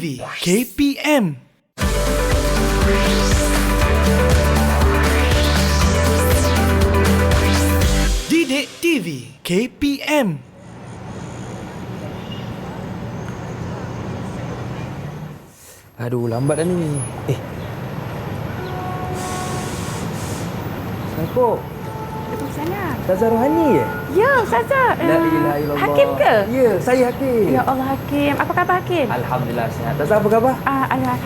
TV KPM. Didik TV KPM. Aduh, lambat dah ni. Assalamualaikum. Waalaikumsalam. Ustazah Rohani ke? Ya, Ustazah. La ilaha illallah. Hakim ke? Ya, saya Hakim. Ya Allah, Hakim. Apa khabar, Hakim? Alhamdulillah sihat. Ustazah apa khabar?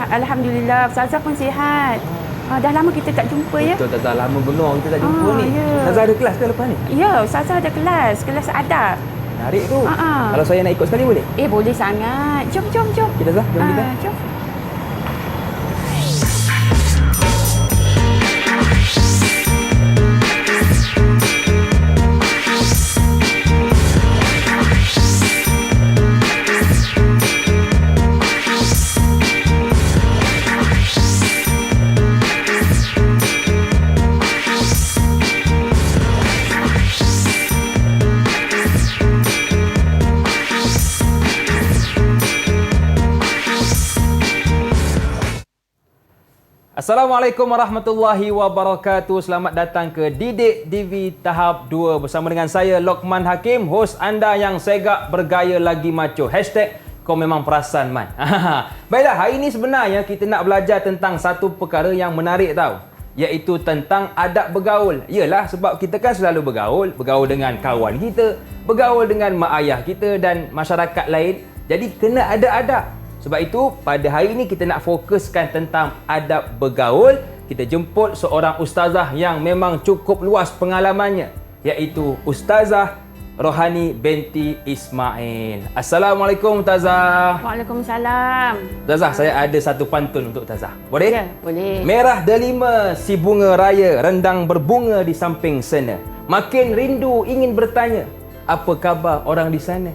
Alhamdulillah. Ustazah pun sihat. Dah lama kita tak jumpa ya? Betul, Ustazah. Lama benar kita tak jumpa ni. Ya. Ustazah ada kelas ke lepas ni? Ya, Ustazah ada kelas adab. Menarik tu. Ah. Kalau saya nak ikut sekali boleh? Boleh sangat. Jom. Kita Ustazah, jom kita. Jom. Assalamualaikum warahmatullahi wabarakatuh. Selamat datang ke Didik TV tahap 2 bersama dengan saya Lokman Hakim, hos anda yang segak bergaya lagi macho. #kau memang perasan man. Baiklah, hari ini sebenarnya kita nak belajar tentang satu perkara yang menarik tau, iaitu tentang adab bergaul. Yalah, sebab kita kan selalu bergaul dengan kawan kita, bergaul dengan mak ayah kita dan masyarakat lain. Jadi kena ada adab. Sebab itu, pada hari ini kita nak fokuskan tentang adab bergaul. Kita jemput seorang ustazah yang memang cukup luas pengalamannya, iaitu Ustazah Rohani binti Ismail. Assalamualaikum Ustazah. Waalaikumsalam. Ustazah, saya ada satu pantun untuk Ustazah. Boleh? Ya, boleh. Merah delima si bunga raya, rendang berbunga di samping sana. Makin rindu ingin bertanya, apa khabar orang di sana?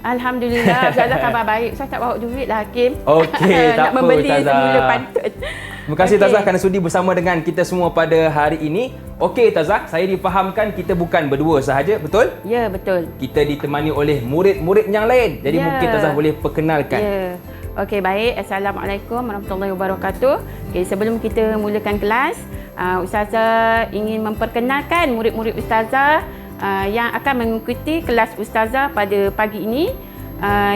Alhamdulillah, Ustazah khabar baik. Saya tak bawa duit lah, Hakim. Okey, tak nak apa membeli Ustazah. semula pantun. Terima kasih Ustazah kerana sudi bersama dengan kita semua pada hari ini. Okey Ustazah, saya difahamkan kita bukan berdua sahaja, betul? Ya, betul. Kita ditemani oleh murid-murid yang lain. Jadi mungkin Ustazah boleh perkenalkan. Ya. Okey, baik. Assalamualaikum warahmatullahi wabarakatuh. Okey, sebelum kita mulakan kelas, Ustazah ingin memperkenalkan murid-murid Ustazah yang akan mengikuti kelas Ustazah pada pagi ini.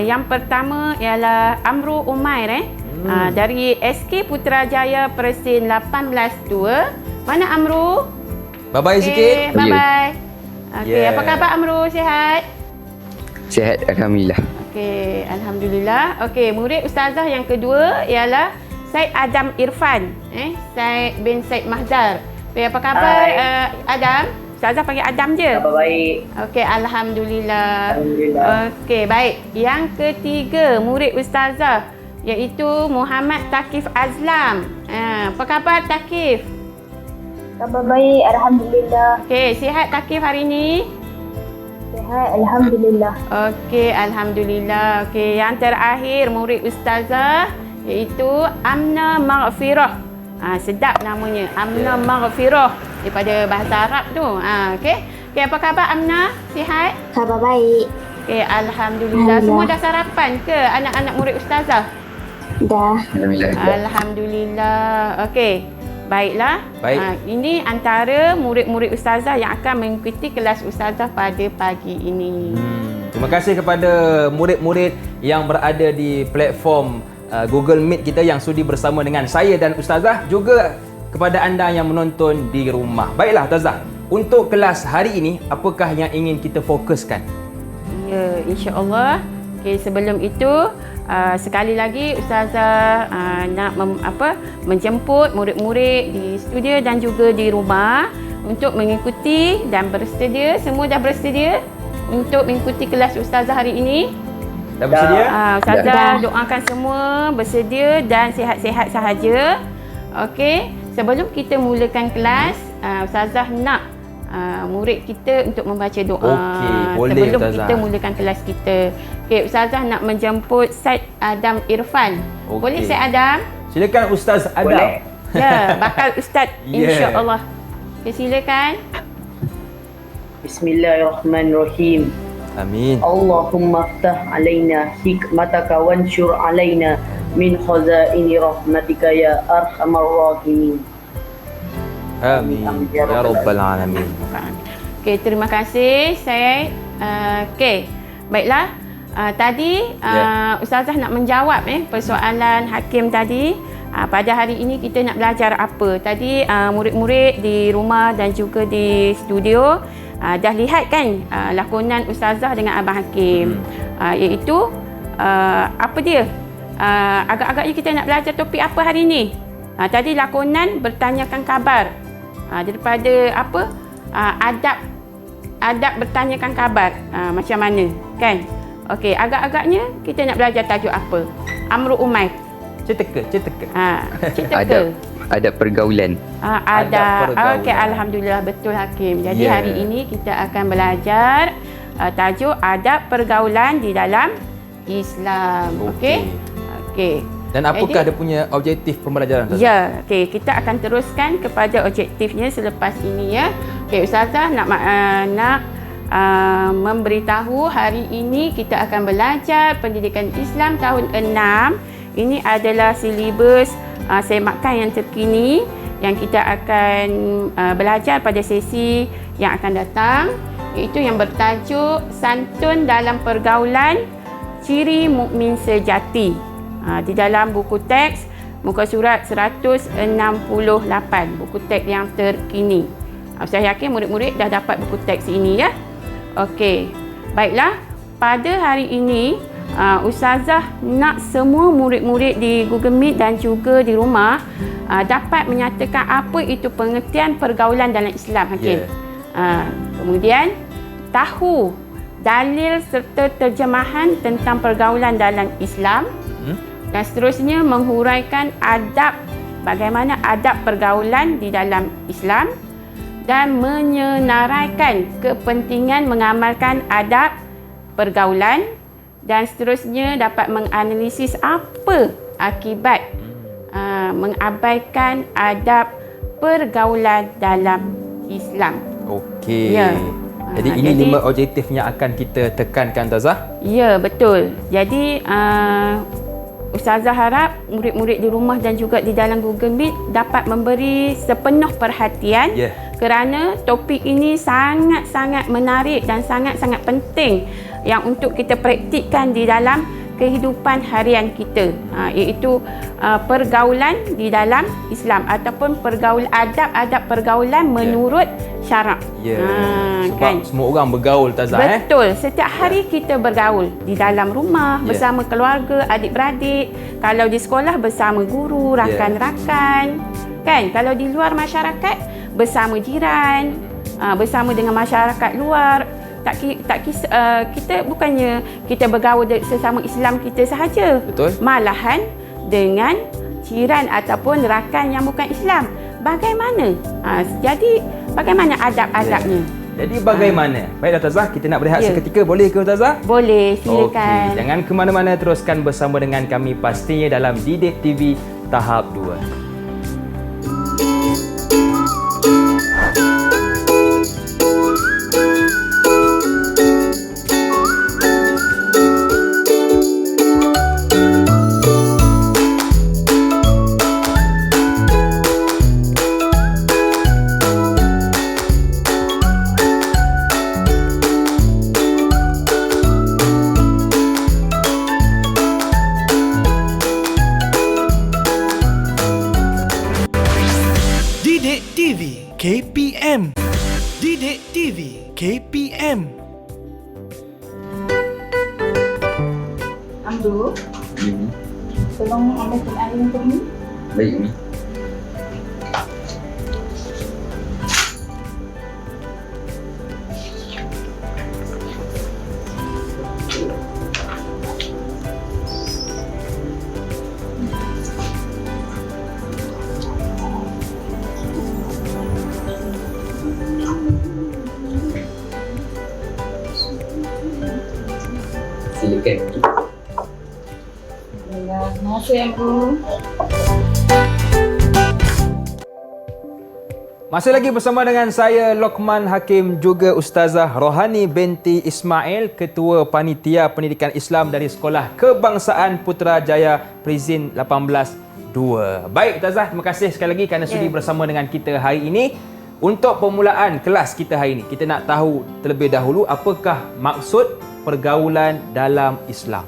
Yang pertama ialah Amru Umair dari SK Putrajaya Persin 182. Mana Amru? Bye-bye sikit. Bye-bye. Okey, Yeah. apa khabar Amru? Sihat? Sihat, Alhamdulillah. Okey, Alhamdulillah. Okey, murid Ustazah yang kedua ialah Said Adam Irfan. Said bin Said Mahzar. Okey, apa khabar Adam? Ustazah panggil Adam je. Khabar baik. Okey, Alhamdulillah. Alhamdulillah. Okey, baik. Yang ketiga, murid Ustazah iaitu Muhammad Takif Azlam. Apa khabar Takif? Khabar baik, Alhamdulillah. Okey, sihat Takif hari ini? Sihat, Alhamdulillah. Okey, Alhamdulillah. Okey, yang terakhir murid Ustazah iaitu Amna Maghfirah. Sedap namanya, Amna Maghfirah daripada bahasa Arab tu. Okey. Okey, apa khabar Amna? Sihat? Khabar baik. Okey, Alhamdulillah. Semua dah sarapan ke anak-anak murid Ustazah? Dah. Alhamdulillah. Alhamdulillah. Okey. Baiklah. Baik. Ini antara murid-murid Ustazah yang akan mengikuti kelas Ustazah pada pagi ini. Terima kasih kepada murid-murid yang berada di platform Google Meet kita yang sudi bersama dengan saya dan Ustazah, juga kepada anda yang menonton di rumah. Baiklah Ustazah, untuk kelas hari ini apakah yang ingin kita fokuskan? Ya, insya-Allah. Okey, sebelum itu sekali lagi Ustazah nak menjemput murid-murid di studio dan juga di rumah untuk mengikuti dan bersedia. Semua dah bersedia untuk mengikuti kelas Ustazah hari ini? Dah bersedia? Ustazah doakan semua bersedia dan sihat-sihat sahaja. Okey, sebelum kita mulakan kelas, Ustazah nak murid kita untuk membaca doa. Okey, boleh sebelum Ustazah. kita mulakan kelas kita. Okey, Ustazah nak menjemput Said Adam Irfan. Okey. Boleh Said Adam? Silakan Ustaz Adam. Boleh. Ya, bakal Ustaz Yeah. insya-Allah. Okey, silakan. Bismillahirrahmanirrahim. Amin. Allahumma ftah alaina hikmataka wanshur alaina min khazaini rahmatika ya arhamar rahimin. Amin. Ya Rabbal Alamin. Okey, terima kasih Syed. Okey, baiklah. Tadi Ustazah nak menjawab persoalan Hakim tadi. Pada hari ini kita nak belajar apa? Tadi murid-murid di rumah dan juga di studio dah lihat kan lakonan Ustazah dengan Abang Hakim. Iaitu apa dia? Agak-agaknya kita nak belajar topik apa hari ini? Tadi lakonan bertanyakan khabar. Daripada apa? Adab bertanyakan khabar. Macam mana? Kan? Okey, agak-agaknya kita nak belajar tajuk apa? Amru Umair. Cerita. Adab pergaulan. Ada. pergaulan. Okey, alhamdulillah betul Hakim. Jadi Ya. hari ini kita akan belajar tajuk adab pergaulan di dalam Islam. Okey. Okey. Dan apakah Jadi, dia punya objektif pembelajaran? Ustazah? Ya, okey, kita akan teruskan kepada objektifnya selepas ini ya. Okey, Ustazah nak memberitahu hari ini kita akan belajar pendidikan Islam tahun 6. Ini adalah silibus semakan yang terkini yang kita akan belajar pada sesi yang akan datang, iaitu yang bertajuk Santun dalam Pergaulan, Ciri Mukmin Sejati. Di dalam buku teks muka surat 168, buku teks yang terkini. Saya yakin murid-murid dah dapat buku teks ini ya. Okey. Baiklah, pada hari ini Ustazah nak semua murid-murid di Google Meet dan juga di rumah dapat menyatakan apa itu pengertian pergaulan dalam Islam, Hakim. Kemudian tahu dalil serta terjemahan tentang pergaulan dalam Islam. Dan seterusnya menghuraikan adab, bagaimana adab pergaulan di dalam Islam, dan menyenaraikan kepentingan mengamalkan adab pergaulan, dan seterusnya dapat menganalisis apa akibat mengabaikan adab pergaulan dalam Islam. Okey. Ya. Jadi ini 5 objektif yang akan kita tekankan, Ustazah. Ya, betul. Jadi Ustazah harap murid-murid di rumah dan juga di dalam Google Meet dapat memberi sepenuh perhatian kerana topik ini sangat-sangat menarik dan sangat-sangat penting yang untuk kita praktikkan di dalam kehidupan harian kita, iaitu pergaulan di dalam Islam ataupun adab-adab pergaulan menurut syarak. Sebab Kan? semua orang bergaul, Ustazah. Betul. Setiap hari kita bergaul di dalam rumah bersama keluarga, adik-beradik. Kalau di sekolah bersama guru, rakan-rakan. Kan? Kalau di luar masyarakat bersama jiran, bersama dengan masyarakat luar. Kita bukannya kita bergaul sesama Islam kita sahaja. Betul. Malahan dengan jiran ataupun rakan yang bukan Islam. Bagaimana? Jadi bagaimana adab-adabnya? Jadi bagaimana? Baik Ustazah, kita nak berehat seketika, boleh ke Ustazah? Boleh, silakan. Okey, jangan ke mana-mana, teruskan bersama dengan kami pastinya dalam Didik TV Tahap 2. Didik TV KPM. Didik TV KPM. Amru, tolong ambilkan air untuk ni. Baik, Umi. Silakan. Terima kasih Amru. Masih lagi bersama dengan saya Lokman Hakim, juga Ustazah Rohani binti Ismail, Ketua Panitia Pendidikan Islam dari Sekolah Kebangsaan Putrajaya Perizin 18-2. Baik Ustazah, terima kasih sekali lagi kerana sudi bersama dengan kita hari ini. Untuk permulaan kelas kita hari ini, kita nak tahu terlebih dahulu apakah maksud pergaulan dalam Islam.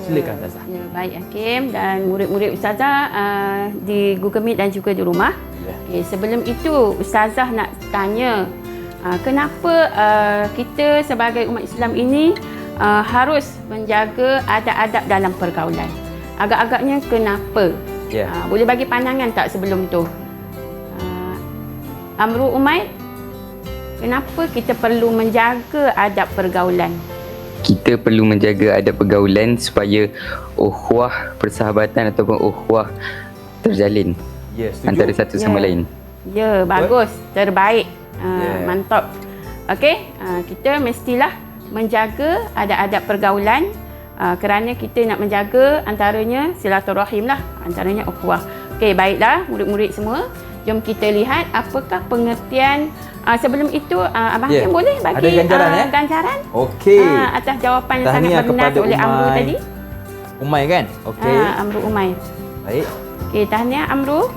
Silakan Ustazah. Ya, baik Hakim dan murid-murid Ustazah di Google Meet dan juga di rumah. Okay, sebelum itu Ustazah nak tanya, kenapa kita sebagai umat Islam ini harus menjaga adab-adab dalam pergaulan? Agak-agaknya kenapa? Boleh bagi pandangan tak sebelum tu? Amru Umaid, kenapa kita perlu menjaga adab pergaulan? Kita perlu menjaga adab pergaulan supaya ukhuwah persahabatan ataupun ukhuwah terjalin antara satu sama lain. Ya, bagus. Terbaik. Mantap. Okey, kita mestilah menjaga adab-adab pergaulan kerana kita nak menjaga antaranya silaturahim lah, antaranya ukhuwah. Okey, baiklah murid-murid semua. Jom kita lihat apakah pengertian. Sebelum itu Abang Hakim boleh bagi ganjaran Okey. atas jawapan yang sangat benar oleh Amru tadi. Umay kan? Okey. Amru Umay. Baik. Okey, tahniah Amru.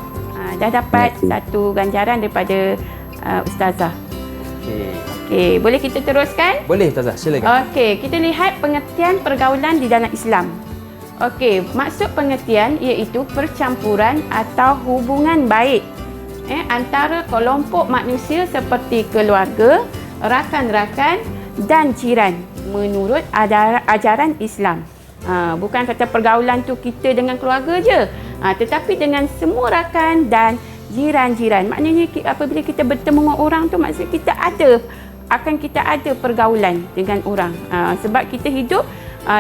Dah dapat satu ganjaran daripada Ustazah. Okey, boleh kita teruskan? Boleh Ustazah, silakan. Okey, kita lihat pengertian pergaulan di dalam Islam. Okey, maksud pengertian iaitu percampuran atau hubungan baik antara kelompok manusia seperti keluarga, rakan-rakan dan jiran menurut ajaran Islam. Bukan kata pergaulan tu kita dengan keluarga je, tetapi dengan semua rakan dan jiran-jiran. Maknanya apabila kita bertemu dengan orang tu, maksud kita akan ada pergaulan dengan orang. Sebab kita hidup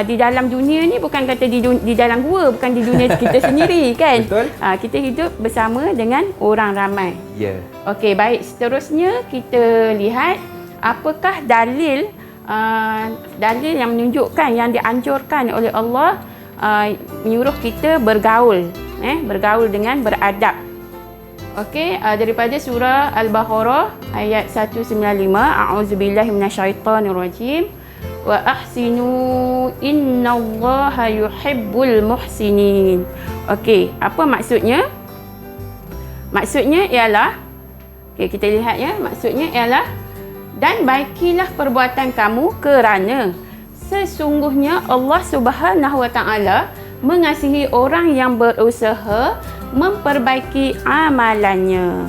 di dalam dunia ni bukan kata di dalam gua, bukan di dunia kita sendiri kan. Betul. Kita hidup bersama dengan orang ramai. Ya. Okey, baik, seterusnya kita lihat apakah dalil yang menunjukkan, yang dianjurkan oleh Allah menyuruh kita bergaul dengan beradab. Okey, daripada surah Al-Baqarah ayat 195, a'udzubillahi minasyaitonirrajim. Wa ahsinu innallaha yuhibbul muhsinin. Okey, apa maksudnya? Maksudnya ialah, okey, kita lihat ya, maksudnya ialah, dan baikilah perbuatan kamu kerana sesungguhnya Allah Subhanahu Wa Taala mengasihi orang yang berusaha memperbaiki amalannya.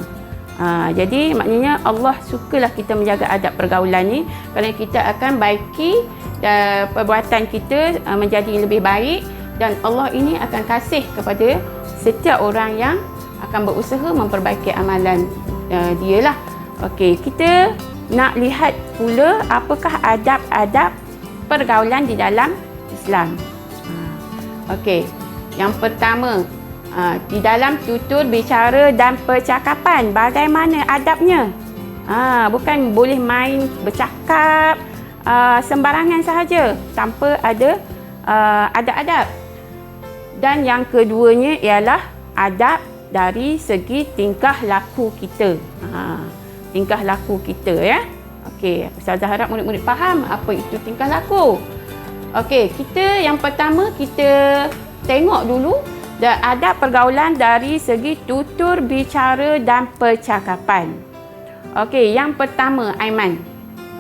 Jadi maknanya Allah sukalah kita menjaga adab pergaulan ni kerana kita akan baiki perbuatan kita menjadi lebih baik, dan Allah ini akan kasih kepada setiap orang yang akan berusaha memperbaiki amalan dia lah. Okey, kita nak lihat pula apakah adab-adab pergaulan di dalam Islam. Okey, yang pertama, di dalam tutur bicara dan percakapan, bagaimana adabnya? Bukan boleh main bercakap sembarangan sahaja tanpa ada adab-adab. Dan yang keduanya ialah adab dari segi tingkah laku kita. Tingkah laku kita ya. Okey, Ustazah harap murid-murid faham apa itu tingkah laku. Okey, yang pertama kita tengok dulu adab pergaulan dari segi tutur bicara dan percakapan. Okey, yang pertama Aiman.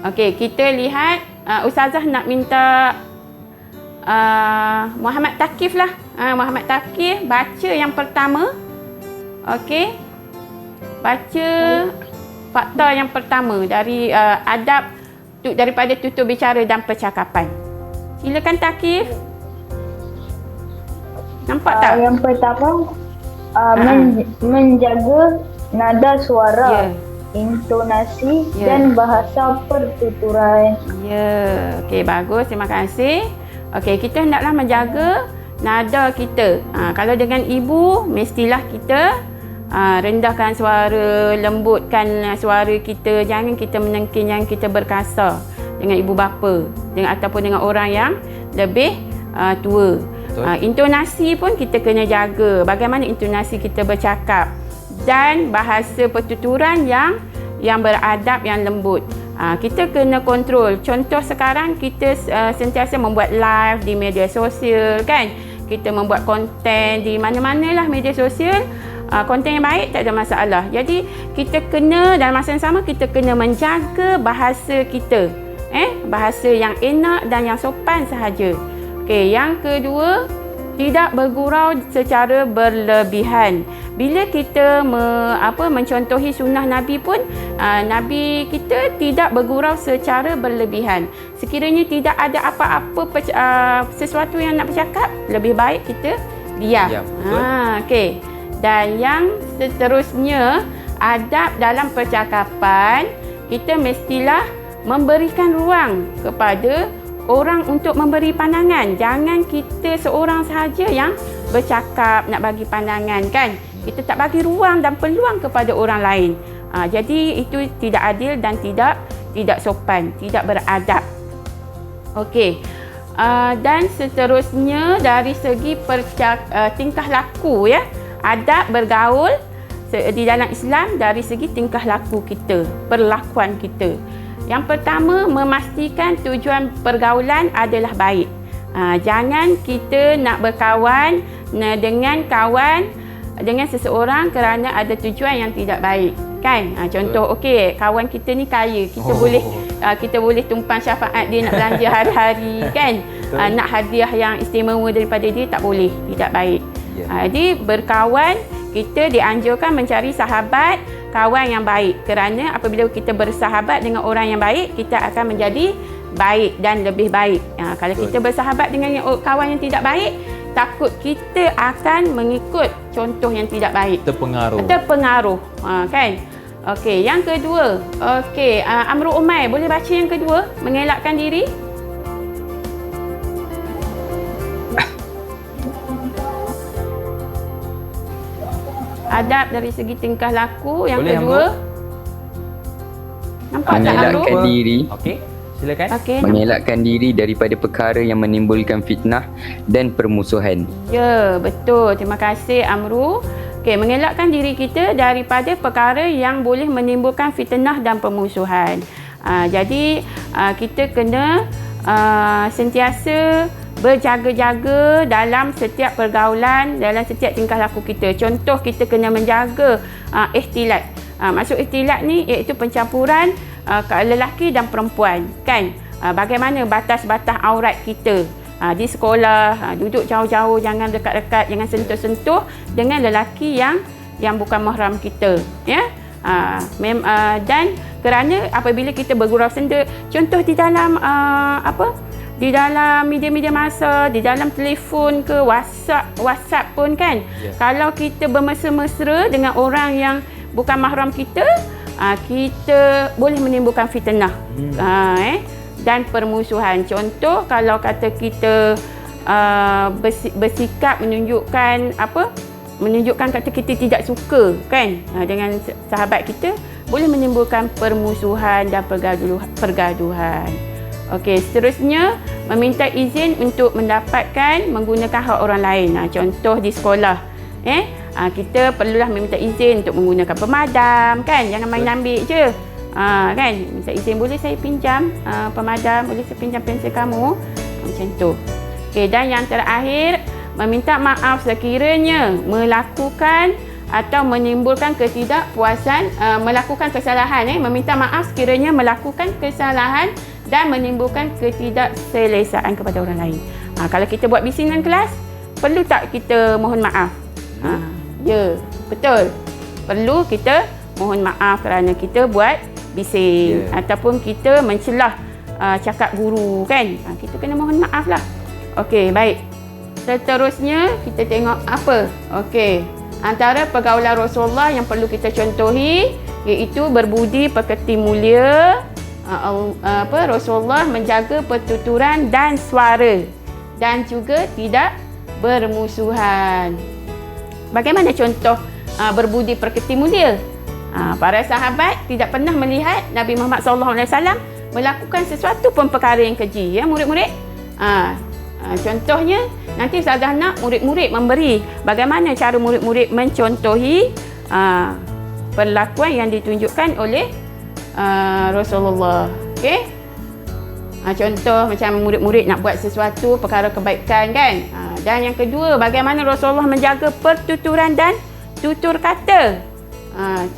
Okey, kita lihat Ustazah nak minta Muhammad Taqif lah. Muhammad Taqif baca yang pertama. Okey. Baca fakta yang pertama dari adab daripada tutur bicara dan percakapan. Silakan Taqif. Nampak tak? Yang pertama, menjaga nada suara, intonasi dan bahasa pertuturan. Ya, okey, bagus, terima kasih. Okey, kita hendaklah menjaga nada kita. Kalau dengan ibu, mestilah kita rendahkan suara, lembutkan suara kita, jangan kita menengking, jangan kita berkasar dengan ibu bapa, ataupun dengan orang yang lebih tua. Intonasi pun kita kena jaga. Bagaimana intonasi kita bercakap. dan bahasa pertuturan yang beradab, yang lembut. Kita kena kontrol. Contoh sekarang kita sentiasa membuat live di media sosial kan. Kita membuat konten di mana-manalah media sosial. Konten yang baik tak ada masalah. Jadi kita kena dalam masa yang sama kita kena menjaga bahasa kita. Bahasa yang enak dan yang sopan sahaja. Okey, yang kedua, tidak bergurau secara berlebihan. Bila kita mencontohi sunnah Nabi pun, Nabi kita tidak bergurau secara berlebihan. Sekiranya tidak ada apa-apa sesuatu yang nak bercakap, lebih baik kita diam. Okey. Dan yang seterusnya, adab dalam percakapan, kita mestilah memberikan ruang kepada orang untuk memberi pandangan. Jangan kita seorang sahaja yang bercakap nak bagi pandangan kan. Kita tak bagi ruang dan peluang kepada orang lain. Jadi itu tidak adil dan tidak sopan, tidak beradab. Okey. Dan seterusnya dari segi tingkah laku ya. Adab bergaul di dalam Islam dari segi tingkah laku kita, perlakuan kita. Yang pertama, memastikan tujuan pergaulan adalah baik. Jangan kita nak berkawan dengan seseorang kerana ada tujuan yang tidak baik, kan? Contoh, okey, kawan kita ni kaya, kita boleh tumpang syafaat dia nak belanja hari-hari, kan? Nak hadiah yang istimewa daripada dia tak boleh, tidak baik. Jadi berkawan, kita dianjurkan mencari sahabat, kawan yang baik, kerana apabila kita bersahabat dengan orang yang baik, kita akan menjadi baik dan lebih baik. Kalau kita bersahabat dengan kawan yang tidak baik, takut kita akan mengikut contoh yang tidak baik. Terpengaruh. Kan? Okey, yang kedua. Okey, Amru Umair, boleh baca yang kedua? Mengelakkan diri. Adab dari segi tingkah laku. Yang boleh, kedua. Nampak tak Amru? Mengelakkan diri. Okey. Silakan. Okay, mengelakkan diri daripada perkara yang menimbulkan fitnah dan permusuhan. Ya, betul. Terima kasih Amru. Okey, mengelakkan diri kita daripada perkara yang boleh menimbulkan fitnah dan permusuhan. Jadi kita kena sentiasa berjaga-jaga dalam setiap pergaulan, dalam setiap tingkah laku kita. Contoh, kita kena menjaga ikhtilat. Maksud ikhtilat ni iaitu pencampuran lelaki dan perempuan, kan? Bagaimana batas-batas aurat kita di sekolah, duduk jauh-jauh, jangan dekat-dekat, jangan sentuh-sentuh dengan lelaki yang bukan mahram kita, ya. Dan kerana apabila kita bergurau senda, contoh di dalam di dalam media-media masa, di dalam telefon ke WhatsApp pun, kan, kalau kita bermesra-mesra dengan orang yang bukan mahram kita, kita boleh menimbulkan fitnah dan permusuhan. Contoh, kalau kata kita bersikap menunjukkan kata kita tidak suka, kan, dengan sahabat kita, boleh menimbulkan permusuhan dan pergaduhan. Okey, seterusnya meminta izin untuk menggunakan hak orang lain. Contoh di sekolah, kita perlulah meminta izin untuk menggunakan pemadam, kan? Jangan main ambil je. Kan? Minta izin, boleh saya pinjam pemadam, boleh saya pinjam pensel kamu, macam tu. Okey, dan yang terakhir, meminta maaf sekiranya melakukan atau menimbulkan ketidakpuasan, melakukan kesalahan, meminta maaf sekiranya melakukan kesalahan dan menimbulkan ketidakselesaan kepada orang lain. Kalau kita buat bising dalam kelas, perlu tak kita mohon maaf? Ya, betul. Perlu kita mohon maaf kerana kita buat bising, ataupun kita mencelah cakap guru, kan? Kita kena mohon maaf lah. Okey, baik. Seterusnya kita tengok apa? Okey, antara pergaulan Rasulullah yang perlu kita contohi iaitu berbudi pekerti mulia. Rasulullah menjaga pertuturan dan suara, dan juga tidak bermusuhan. Bagaimana contoh berbudi pekerti mulia? Para sahabat tidak pernah melihat Nabi Muhammad SAW melakukan sesuatu pun perkara yang keji, ya murid-murid. Contohnya, nanti Ustazah nak murid-murid memberi bagaimana cara murid-murid mencontohi perlakuan yang ditunjukkan oleh Rasulullah. Okey. Contoh macam murid-murid nak buat sesuatu perkara kebaikan kan. Dan yang kedua, bagaimana Rasulullah menjaga pertuturan dan tutur kata.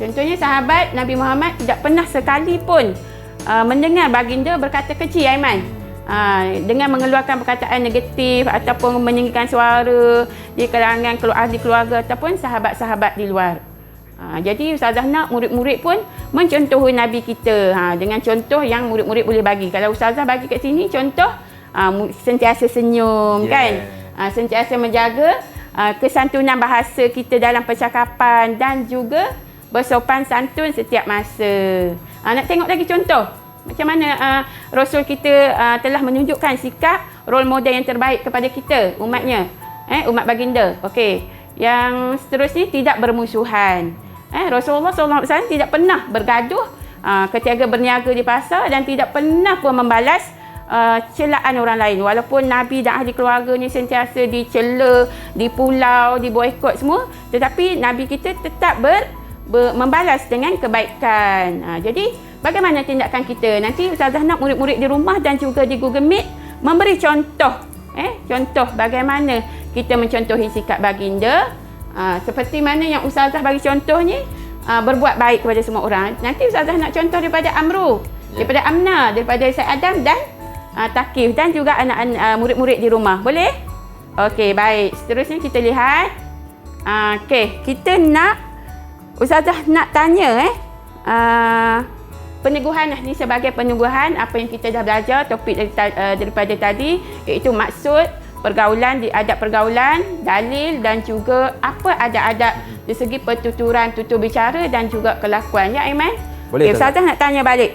Contohnya sahabat Nabi Muhammad tidak pernah sekali pun mendengar baginda berkata keji, Aiman. Dengan mengeluarkan perkataan negatif ataupun meninggikan suara di kalangan ahli keluarga ataupun sahabat-sahabat di luar. Jadi Ustazah nak murid-murid pun mencontohi Nabi kita dengan contoh yang murid-murid boleh bagi. Kalau Ustazah bagi kat sini contoh sentiasa senyum kan, sentiasa menjaga kesantunan bahasa kita dalam percakapan dan juga bersopan santun setiap masa. Nak tengok lagi contoh macam mana Rasul kita telah menunjukkan sikap role model yang terbaik kepada kita umatnya, umat baginda. Okey, yang seterusnya tidak bermusuhan. Rasulullah SAW tidak pernah bergaduh ketika berniaga di pasar dan tidak pernah pun membalas celaan orang lain. Walaupun Nabi dan ahli keluarganya sentiasa dicela, dipulau, diboikot semua, tetapi Nabi kita tetap membalas dengan kebaikan. Jadi bagaimana tindakan kita? Nanti Ustazah nak murid-murid di rumah dan juga di Google Meet memberi contoh. Contoh bagaimana kita mencontohi sikap baginda. Seperti mana yang Ustazah bagi contoh ni, berbuat baik kepada semua orang. Nanti Ustazah nak contoh daripada Amru, daripada Amna, daripada Syed Adam dan Takif dan juga anak-anak murid-murid di rumah. Boleh? Okey, baik. Seterusnya kita lihat. Okey, kita nak Ustazah nak tanya peneguhan ni sebagai peneguhan apa yang kita dah belajar topik daripada tadi, iaitu maksud pergaulan, adab pergaulan, dalil dan juga apa adab-adab dari segi pertuturan, tutur bicara dan juga kelakuan. Ya, Aiman? Boleh. Okay, Ustazah nak tanya balik.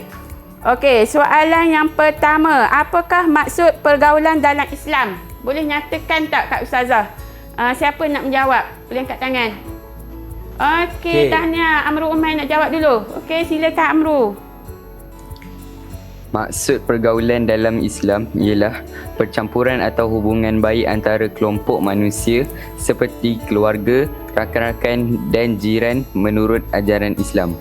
Okey, soalan yang pertama, apakah maksud pergaulan dalam Islam? Boleh nyatakan tak Kak Ustazah? Siapa nak menjawab? Boleh angkat tangan. Okey, tahniah. Amru Umar nak jawab dulu. Okey, silakan Amru. Maksud pergaulan dalam Islam ialah percampuran atau hubungan baik antara kelompok manusia seperti keluarga, rakan-rakan dan jiran menurut ajaran Islam.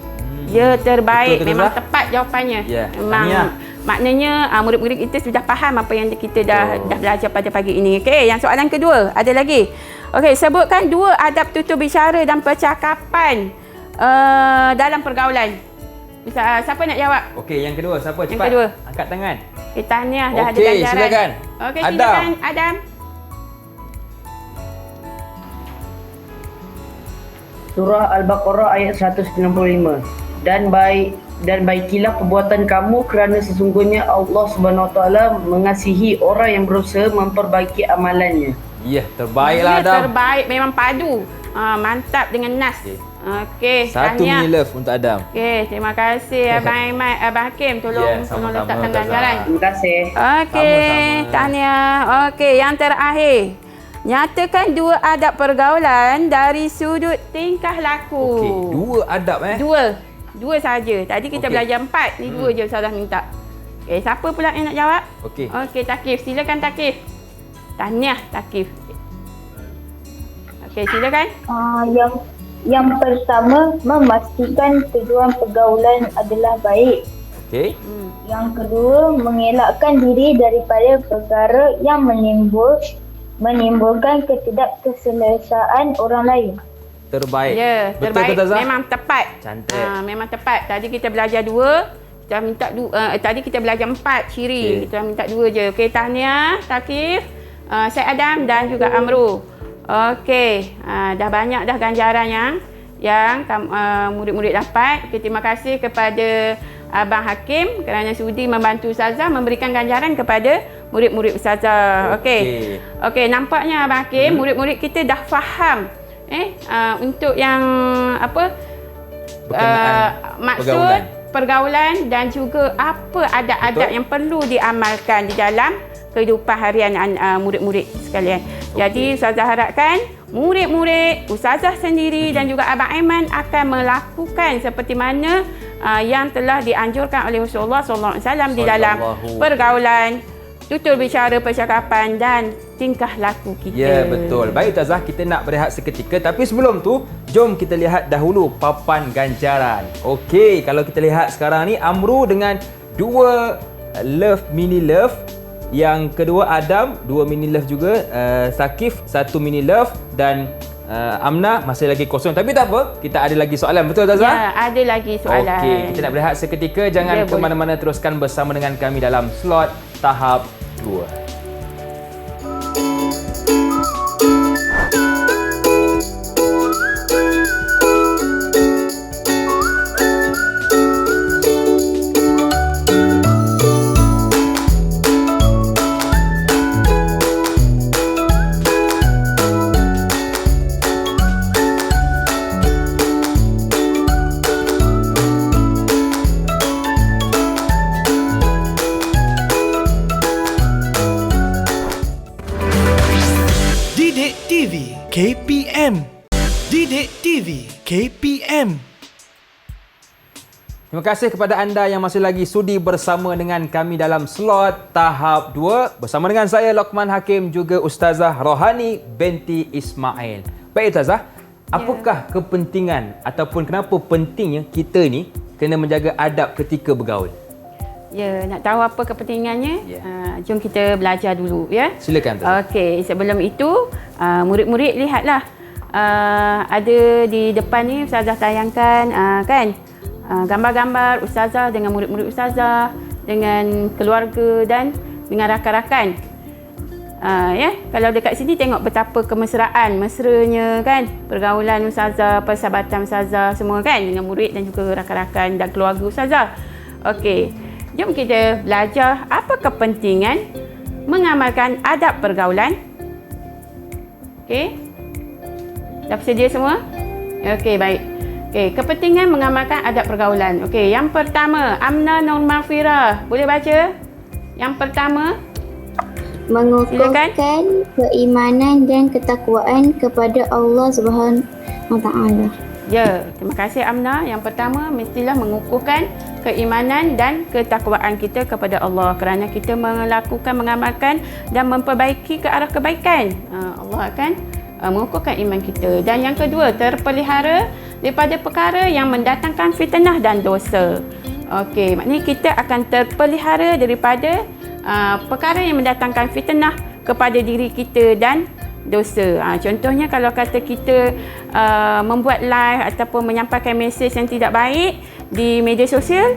Ya, terbaik. Betul, memang tepat jawapannya. Memang maknanya murid-murid kita sudah faham apa yang kita dah belajar pada pagi ini. Okey, yang soalan kedua, ada lagi. Okey, sebutkan 2 adab tutur bicara dan percakapan dalam pergaulan. Siapa nak jawab? Okey, yang kedua siapa? Cepat. Yang kedua. Angkat tangan. Tahniah, dah ada Okey, ganjaran. silakan. Okey, silakan Adam. Surah Al-Baqarah ayat 195. Dan baikilah perbuatan kamu kerana sesungguhnya Allah Subhanahu Wa Taala mengasihi orang yang berusaha memperbaiki amalannya. Ya, terbaiklah Adam. Terbaik, memang padu. Mantap dengan nas. Okey, Satu tahniah. mini love untuk Adam. Okey, terima kasih Abang Aiman, Abang Hakim, tolong sama-sama, letakkan Ustazah. ganjaran. Terima kasih. Okey, Sama-sama. tahniah. Okey, yang terakhir. Nyatakan 2 adab pergaulan dari sudut tingkah laku. Okey, 2 adab Dua saja. Tadi kita belajar 4, ni 2 je Ustazah minta. Okey, siapa pula yang nak jawab? Okey. Okey, Takif. Silakan Takif. Tahniah Takif. Okey, silakan. Yang pertama, memastikan tujuan pergaulan adalah baik. Okey. Yang kedua, mengelakkan diri daripada perkara yang menimbulkan ketidakselesaan orang lain. Terbaik. Ya, Betul terbaik. ke Tazah? Memang tepat. Cantik. Memang tepat. Tadi kita belajar 2. Kita minta tadi kita belajar 4 ciri. Okey. Kita minta 2 je. Okey, tahniah Takif, Syed Adam dan juga Amru. Okey, dah banyak dah ganjaran yang murid-murid dapat. Okay, terima kasih kepada Abang Hakim kerana sudi membantu Ustazah memberikan ganjaran kepada murid-murid Ustazah. Okey. Okey, nampaknya Abang Hakim, murid-murid kita dah faham untuk yang apa maksud pergaulan dan juga apa adab-adab yang perlu diamalkan di dalam kehidupan harian murid-murid sekalian. Jadi Ustazah harapkan murid-murid, Ustazah sendiri dan juga Abang Aiman akan melakukan seperti mana yang telah dianjurkan oleh Rasulullah SAW di dalam pergaulan, tutur bicara percakapan dan tingkah laku kita. Ya, betul. Baik Ustazah, kita nak berehat seketika, tapi sebelum tu jom kita lihat dahulu papan ganjaran. Okey, kalau kita lihat sekarang ni Amru dengan 2 love mini love. Yang kedua Adam 2 mini love juga, Sakif 1 mini love dan Amna masih lagi kosong. Tapi tak apa, kita ada lagi soalan. Betul Ustazah? Ya, ada lagi soalan. Okey, kita nak berehat seketika. Jangan ke mana-mana, teruskan bersama dengan kami dalam slot tahap 2. Didik TV KPM. Didik TV KPM. Terima kasih kepada anda yang masih lagi sudi bersama dengan kami dalam slot tahap 2 bersama dengan saya Lokman Hakim, juga Ustazah Rohani binti Ismail. Baik Ustazah, apakah kepentingan ataupun kenapa pentingnya kita ni kena menjaga adab ketika bergaul? Ya, nak tahu apa kepentingannya? Jom kita belajar dulu ya. Silakan Ustazah. Okey, sebelum itu murid-murid lihatlah, ada di depan ni Ustazah tayangkan kan, gambar-gambar Ustazah dengan murid-murid Ustazah, dengan keluarga dan dengan rakan-rakan. Ya, kalau dekat sini tengok betapa kemesraan, mesranya kan, pergaulan Ustazah, persahabatan Ustazah semua kan, dengan murid dan juga rakan-rakan dan keluarga Ustazah. Okey. Jom kita belajar apa kepentingan mengamalkan adab pergaulan. Okey. Dah bersedia semua? Okey, baik. Okey, kepentingan mengamalkan adab pergaulan. Okey, yang pertama, Amna Nur Mafirah. Boleh baca? Yang pertama, Mengukuhkan keimanan dan ketakwaan kepada Allah Subhanahu Wa Taala. ya, terima kasih Amna. Yang pertama, mestilah mengukuhkan keimanan dan ketakwaan kita kepada Allah, kerana kita mengamalkan dan memperbaiki ke arah kebaikan. Allah akan mengukuhkan iman kita. Dan yang kedua, terpelihara daripada perkara yang mendatangkan fitnah dan dosa. Okey, maknanya kita akan terpelihara daripada perkara yang mendatangkan fitnah kepada diri kita dan dosa. Contohnya kalau kata kita membuat live ataupun menyampaikan mesej yang tidak baik di media sosial,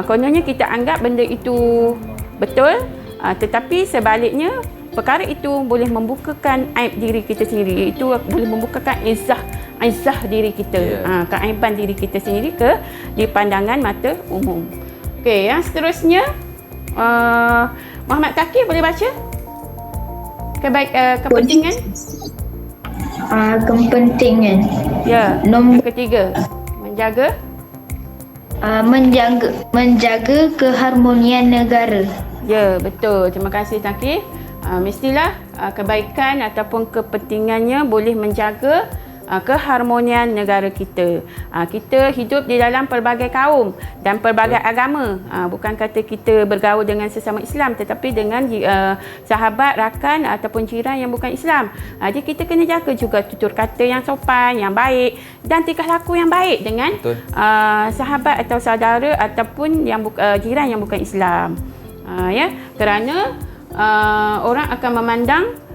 kononnya kita anggap benda itu betul, tetapi sebaliknya perkara itu boleh membukakan aib diri kita sendiri, iaitu boleh membukakan izah diri kita, keaiban diri kita sendiri di pandangan mata umum. Okey, yang seterusnya Muhammad Kaki boleh baca? Kepentingan? Kepentingan. Ya, yang ketiga, menjaga keharmonian negara. Ya, betul. Terima kasih Taki. Mestilah kebaikan ataupun kepentingannya boleh menjaga keharmonian negara kita. Kita hidup di dalam pelbagai kaum dan pelbagai agama. Bukan kata kita bergaul dengan sesama Islam, tetapi dengan sahabat, rakan ataupun jiran yang bukan Islam. Jadi kita kena jaga juga tutur kata yang sopan, yang baik dan tingkah laku yang baik dengan sahabat atau saudara ataupun yang jiran yang bukan Islam. Ya, kerana orang akan memandang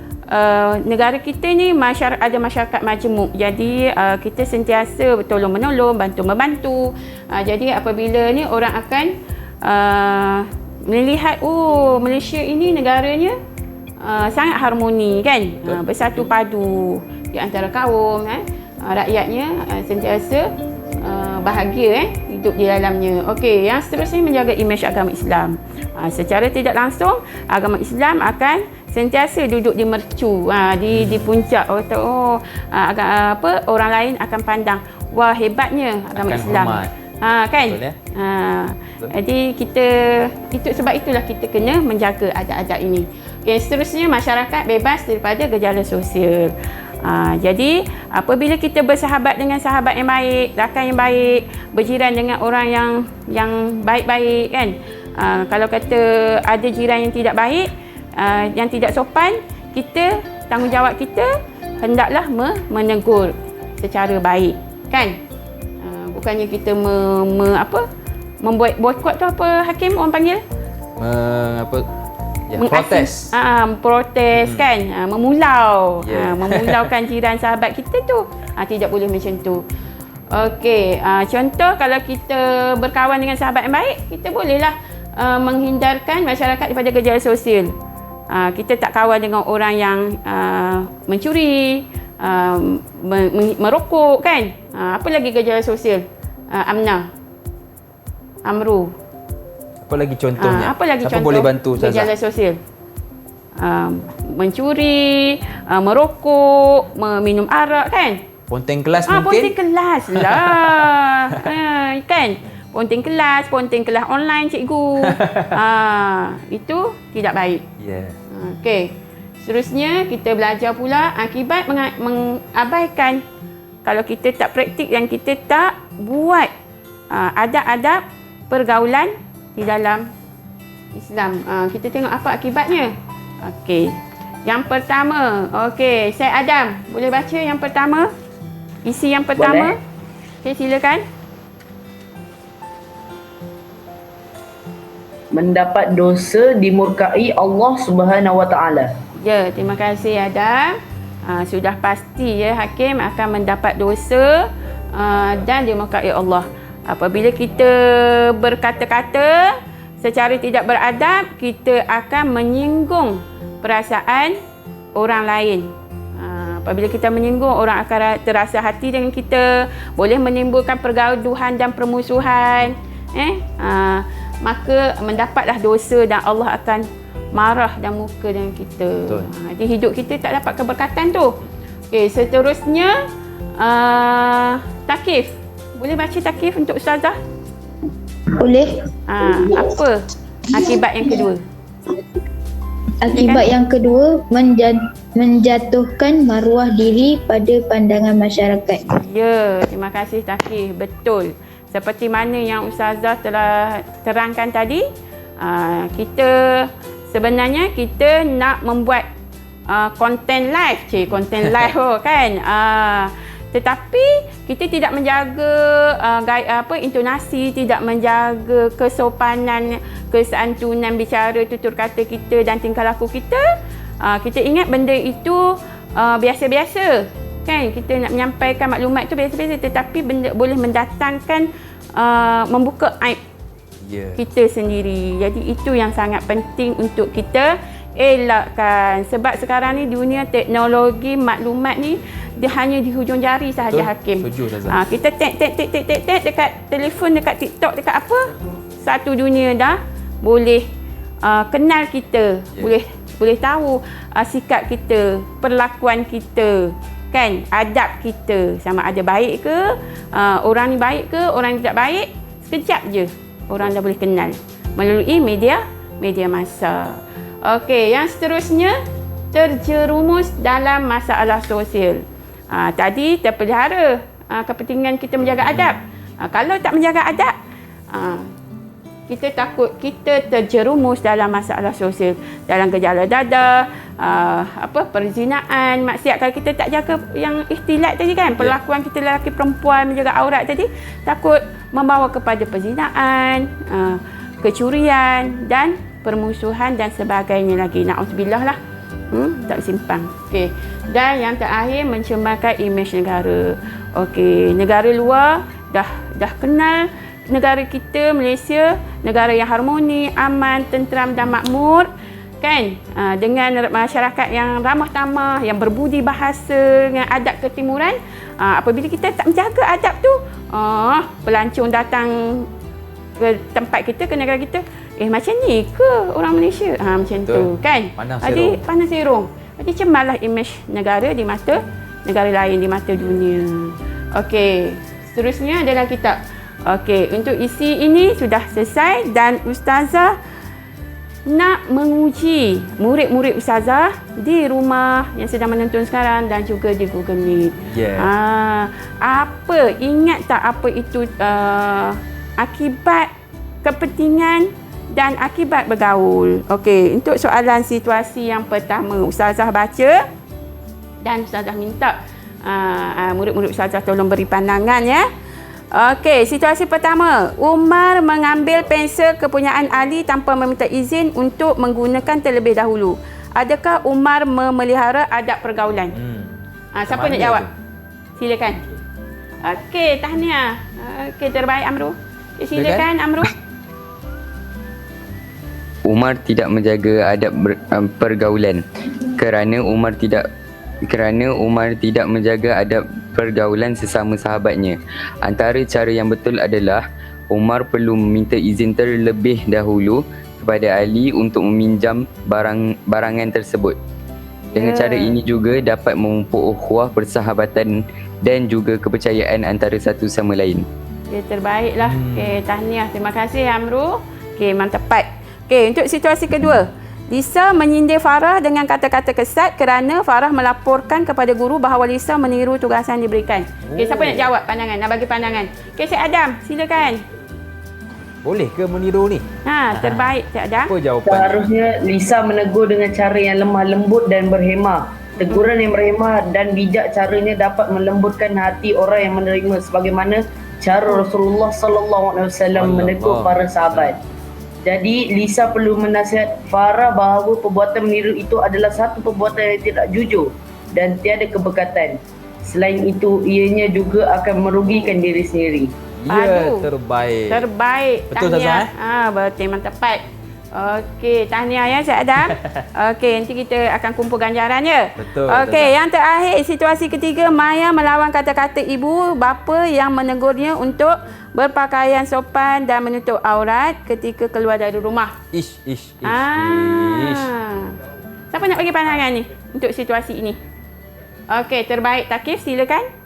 negara kita ni ada masyarakat majmuk. Jadi kita sentiasa tolong menolong, bantu membantu. Jadi apabila ni orang akan melihat, oh Malaysia ini negaranya sangat harmoni kan, bersatu padu di antara kaum, rakyatnya sentiasa bahagia hidup di dalamnya. Okey, yang seterusnya menjaga imej agama Islam. Secara tidak langsung agama Islam akan sentiasa duduk di mercu, di puncak. Orang lain akan pandang, wah hebatnya agama Islam. Kan? Betul, ya? Jadi sebab itulah kita kena menjaga adab-adab ini. Okay, seterusnya masyarakat bebas daripada gejala sosial. Jadi apabila kita bersahabat dengan sahabat yang baik, rakan yang baik, berjiran dengan orang yang baik-baik kan. Kalau kata ada jiran yang tidak baik, yang tidak sopan, kita, tanggungjawab kita hendaklah menegur secara baik, kan? Bukannya kita membuat boikot tu apa Hakim orang panggil? Protes. Protes kan, memulau. Yeah. Memulaukan jiran sahabat kita tu. Tidak boleh macam tu. Okey, contoh kalau kita berkawan dengan sahabat yang baik, kita bolehlah menghindarkan masyarakat daripada gejala sosial. Kita tak kawan dengan orang yang mencuri, merokok kan. Apa lagi gejala sosial? Amru. Apa lagi contohnya? Apa lagi Siapa contoh boleh bantu Ustazah? gejala sosial? Mencuri, merokok, meminum arak kan? Ponteng kelas mungkin? Ponteng kelas lah. Kan? Ponteng kelas online cikgu. Itu tidak baik. Yeah. Okey. Seterusnya kita belajar pula akibat mengabaikan kalau kita tak praktik dan kita tak buat adab-adab pergaulan di dalam Islam. Kita tengok apa akibatnya. Okey. Yang pertama, okey, Syed Adam, boleh baca yang pertama? Isi yang pertama. Okey, silakan. Mendapat dosa dimurkai Allah Subhanahu Wa Taala. Ya, terima kasih Adam. Sudah pasti ya Hakim akan mendapat dosa dan dimurkai Allah. Apabila kita berkata-kata secara tidak beradab, kita akan menyinggung perasaan orang lain. Apabila kita menyinggung, orang akan terasa hati dengan kita, boleh menimbulkan pergaduhan dan permusuhan. Maka mendapatlah dosa dan Allah akan marah dan murka dengan kita. Jadi hidup kita tak dapat keberkatan tu. Okey, seterusnya takif. Boleh baca takif untuk Ustazah? Boleh. Apa akibat yang kedua? Akibat yang kedua, menjatuhkan maruah diri pada pandangan masyarakat. Ya, terima kasih Takif. Betul. Seperti mana yang Ustazah telah terangkan tadi, kita sebenarnya kita nak membuat konten live, konten live kan. Tetapi kita tidak menjaga intonasi, tidak menjaga kesopanan, kesantunan bicara, tutur kata kita dan tingkah laku kita. Kita ingat benda itu biasa-biasa. Kan, kita nak menyampaikan maklumat itu biasa-biasa, tetapi benda boleh mendatangkan membuka aib kita sendiri. Jadi itu yang sangat penting untuk kita elakkan. Sebab sekarang ni dunia teknologi maklumat ni dia hanya di hujung jari sahaja Hakim. Kita tek dekat telefon, dekat TikTok, dekat apa, satu dunia dah boleh kenal kita, boleh tahu sikap kita, perlakuan kita, kan, adab kita, sama ada baik ke, orang ni baik ke, orang ni tidak baik, sekejap je orang dah boleh kenal melalui media masa. Okey, yang seterusnya, terjerumus dalam masalah sosial. Tadi terpelihara kepentingan kita menjaga adab. Kalau tak menjaga adab, kita takut kita terjerumus dalam masalah sosial, dalam gejala dada, perzinaan, maksiat. Kalau kita tak jaga yang ikhtilat tadi kan, perlakuan kita lelaki perempuan, menjaga aurat tadi, takut membawa kepada perzinaan, kecurian dan permusuhan dan sebagainya lagi. Na'udzubillah lah. Tak simpang. Okey. Dan yang terakhir, mencemarkan imej negara. Okey, negara luar dah kenal negara kita Malaysia, negara yang harmoni, aman, tenteram dan makmur, kan, dengan masyarakat yang ramah tamah, yang berbudi bahasa, dengan adab ketimuran. Apabila kita tak menjaga adab tu, pelancong datang ke tempat kita, ke negara kita, macam ni ke orang Malaysia? Macam tu kan. Jadi panas serong. Jadi cemarlah imej negara di mata negara lain, di mata dunia. Okey, seterusnya adalah kitab. Okey, untuk isi ini sudah selesai dan Ustazah nak menguji murid-murid Ustazah di rumah yang sedang menonton sekarang dan juga di Google Meet. Ingat tak apa itu akibat kepentingan dan akibat bergaul. Okey, untuk soalan situasi yang pertama, Ustazah baca dan Ustazah minta murid-murid Ustazah tolong beri pandangan ya. Okey, situasi pertama. Umar mengambil pensel kepunyaan Ali tanpa meminta izin untuk menggunakan terlebih dahulu. Adakah Umar memelihara adab pergaulan? Siapa nak jawab? Silakan. Okey, tahniah. Okey, terbaik Amru. Silakan Amru. Umar tidak menjaga adab pergaulan kerana Umar tidak menjaga adab pergaulan sesama sahabatnya. Antara cara yang betul adalah Umar perlu meminta izin terlebih dahulu kepada Ali untuk meminjam barangan tersebut. Dengan cara ini juga dapat memupuk ukhuwah persahabatan dan juga kepercayaan antara satu sama lain. Okey, terbaiklah. Okey, tahniah. Terima kasih Amru. Okey, memang tepat. Okey, untuk situasi kedua. Lisa menyindir Farah dengan kata-kata kesat kerana Farah melaporkan kepada guru bahawa Lisa meniru tugasan diberikan. Okey, siapa nak jawab pandangan? Nak bagi pandangan? Okey, Cik Adam, silakan. Boleh ke meniru ni? Terbaik Cik Adam. Apa jawapan? Seharusnya Lisa menegur dengan cara yang lemah lembut dan berhemah. Teguran yang berhemah dan bijak caranya dapat melembutkan hati orang yang menerima sebagaimana cara Rasulullah SAW menegur para sahabat. Jadi Lisa perlu menasihat Farah bahawa perbuatan meniru itu adalah satu perbuatan yang tidak jujur dan tiada keberkatan. Selain itu, ianya juga akan merugikan diri sendiri. Ya, terbaik. Terbaik. Betul tahniah. Ustazah? Betul, memang tepat. Okey, tahniah ya Cik Adam. Okey, nanti kita akan kumpul ganjaran ya. Betul. Okey, yang terakhir, situasi ketiga, Maya melawan kata-kata ibu bapa yang menegurnya untuk berpakaian sopan dan menutup aurat ketika keluar dari rumah. Ish. Siapa nak bagi pandangan ni untuk situasi ini? Okey, terbaik Takif, silakan.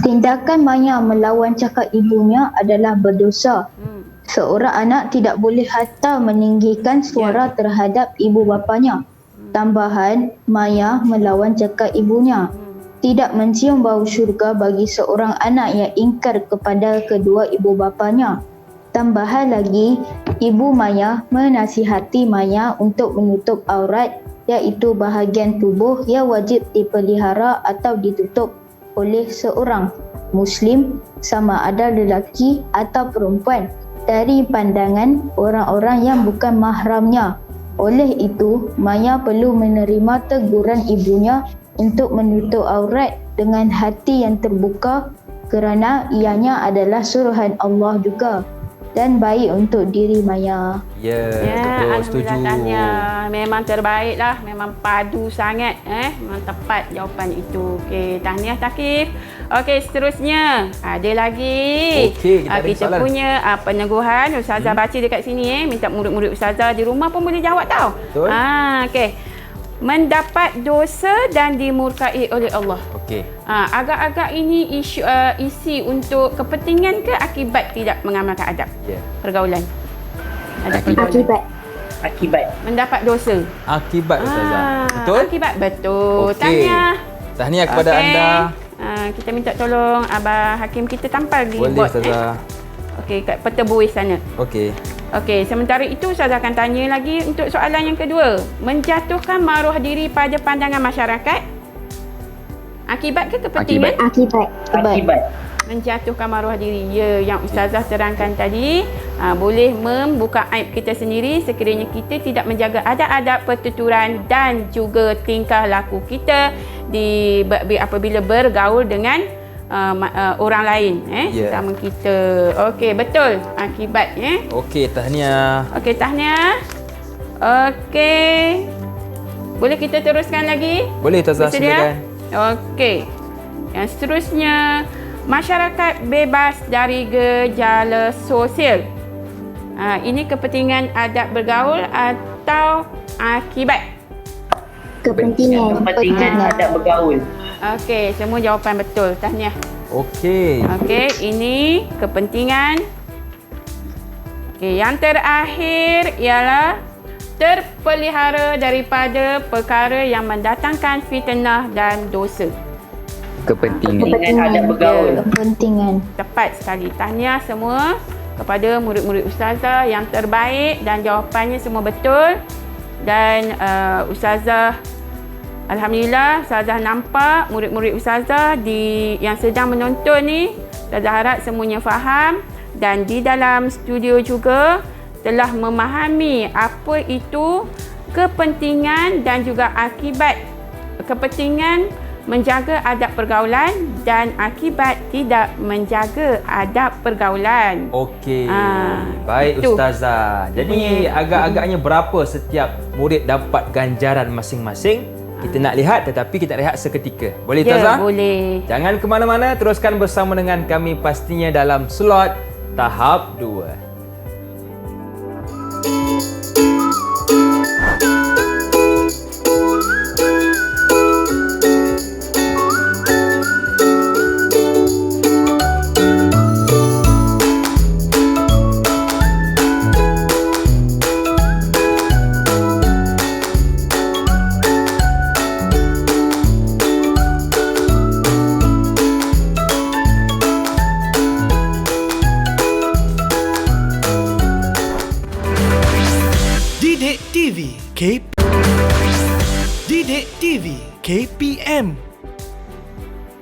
Tindakan Maya melawan cakap ibunya adalah berdosa. Seorang anak tidak boleh hatta meninggikan suara terhadap ibu bapanya. Tambahan, Maya melawan cakap ibunya. Tidak mencium bau syurga bagi seorang anak yang ingkar kepada kedua ibu bapanya. Tambahan lagi, ibu Maya menasihati Maya untuk menutup aurat, iaitu bahagian tubuh yang wajib dipelihara atau ditutup oleh seorang Muslim sama ada lelaki atau perempuan dari pandangan orang-orang yang bukan mahramnya. Oleh itu, Maya perlu menerima teguran ibunya untuk menutup aurat dengan hati yang terbuka kerana ianya adalah suruhan Allah juga dan baik untuk diri Maya. Ya, betul, setuju. Tahniah. Memang terbaiklah, memang padu sangat memang tepat jawapan itu. Okey, tahniah Takif. Okey, seterusnya ada lagi. Okey, kita punya peneguhan. Ustazah baca dekat sini minta murid-murid ustazah di rumah pun boleh jawab tau. Betul. Okey. Mendapat dosa dan dimurkai oleh Allah. Okey. Agak-agak ini isi untuk kepentingan ke akibat tidak mengamalkan adab pergaulan? Adab pergaulan. Akibat. Mendapat dosa. Akibat Ustazah. Betul? Akibat, betul. Okey. Tahniah kepada anda. Kita minta tolong Abah Hakim kita tampal di Boleh board. Ustazah. Okey, kat peta buih sana. Okey. Okey, sementara itu Ustazah akan tanya lagi untuk soalan yang kedua. Menjatuhkan maruah diri pada pandangan masyarakat. Akibat ke kepentingan? Akibat. Menjatuhkan maruah diri. Ya, yang Ustazah terangkan tadi, boleh membuka aib kita sendiri sekiranya kita tidak menjaga adab-adab pertuturan dan juga tingkah laku kita apabila bergaul dengan orang lain sesama kita. Okey, betul. Akibat Okey, tahniah. Okey, tahniah. Okey. Boleh kita teruskan lagi? Boleh Ustazah, silakan. Okey. Yang seterusnya, masyarakat bebas dari gejala sosial. Ini kepentingan adab bergaul atau akibat? Kepentingan adab bergaul. Okey, semua jawapan betul. Tahniah. Okey. Okey, ini kepentingan. Okey, yang terakhir ialah terpelihara daripada perkara yang mendatangkan fitnah dan dosa. Kepentingan. Adab bergaul. Kepentingan. Tepat sekali. Tahniah semua. kepada murid-murid ustazah yang terbaik dan jawapannya semua betul. Dan ustazah, alhamdulillah ustazah nampak murid-murid ustazah yang sedang menonton ni, ustazah harap semuanya faham dan di dalam studio juga telah memahami apa itu kepentingan dan juga akibat kepentingan menjaga adab pergaulan dan akibat tidak menjaga adab pergaulan. Okey. Baik itu. ustazah. Jadi agak-agaknya berapa setiap murid dapat ganjaran masing-masing? Kita nak lihat tetapi kita rehat seketika. Boleh ustazah? Boleh. Jangan ke mana-mana, teruskan bersama dengan kami pastinya dalam slot tahap 2. Didik TV Didik TV KPM.